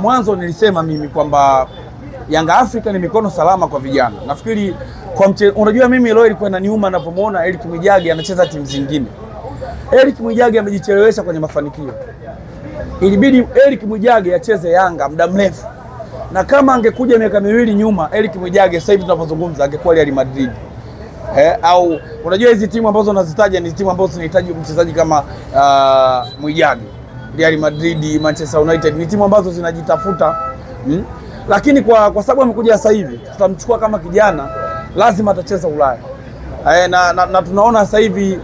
Mwanzo nilisema mimi kwamba Yanga Africa ni mikono salama kwa vijana. Nafikiri unajua mimi leo ilikuwa inaniuma ninapomuona Eric Mwijage anacheza timu zingine. Eric Mwijage amejichelewesha kwenye mafanikio. Ilibidi Eric Mwijage acheze Yanga muda mrefu. Na kama angekuja miaka miwili nyuma, Eric Mwijage sasa hivi tunapozungumza angekuwa Real Madrid. Au unajua hizi timu ambazo nazitaja ni timu ambazo zinahitaji mchezaji kama Mwijage. Real Madrid, Manchester United ni timu ambazo zinajitafuta. Lakini kwa sababu amekuja sasa hivi, tutamchukua kama kijana, lazima atacheza Ulaya. Na tunaona sasa hivi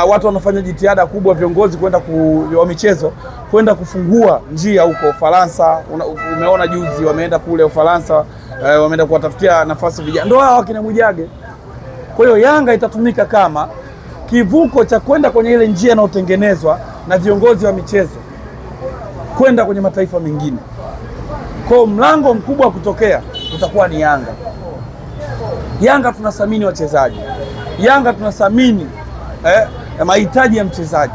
watu wanafanya jitihada kubwa, viongozi kwenda wa michezo kwenda kufungua njia huko Ufaransa. Umeona juzi wameenda kule Ufaransa, wameenda kuwatafutia nafasi vijana. Ndio hao kina Mwijage. Kwa hiyo Yanga itatumika kama kivuko cha kwenda kwenye ile njia inayotengenezwa na viongozi wa michezo kwenda kwenye mataifa mengine. Kwa mlango mkubwa wa kutokea utakuwa ni Yanga. Yanga tunathamini wachezaji. Yanga tunathamini mahitaji ya mchezaji.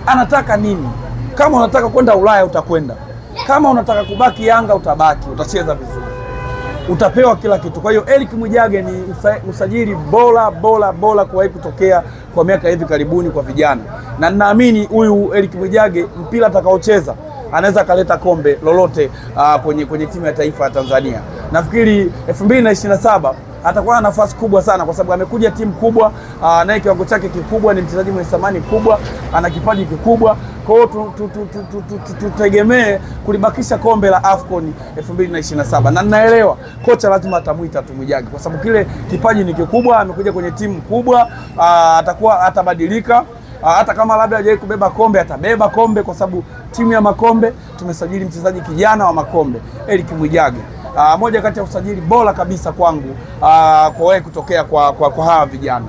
Anataka nini? Kama unataka kwenda Ulaya utakwenda. Kama unataka kubaki Yanga utabaki, utacheza vizuri. Utapewa kila kitu. Kwa hiyo Eric Mwijage ni usajili bora kuwahi kutokea kwa miaka hivi karibuni kwa vijana. Na ninaamini huyu Eric Mwijage mpira atakaocheza anaweza kaleta kombe lolote kwenye timu ya taifa ya Tanzania. Nafikiri 2027 atakuwa na nafasi kubwa sana kwa sababu amekuja timu kubwa, naye kiwango chake kikubwa, ni mchezaji mwenye thamani kubwa, ana kipaji kikubwa. Kwa hiyo tutegemee kulibakisha kombe la AFCON 2027. Na ninaelewa kocha lazima atamuita tu Mwijage kwa sababu kile kipaji ni kikubwa, amekuja kwenye timu kubwa, atabadilika. Hata kama labda hajawahi kubeba kombe, atabeba kombe kwa sababu timu ya makombe. Tumesajili mchezaji kijana wa makombe, Eric Mwijage. Moja kati ya usajili bora kabisa kwangu kwa wewe kutokea kwa hawa vijana.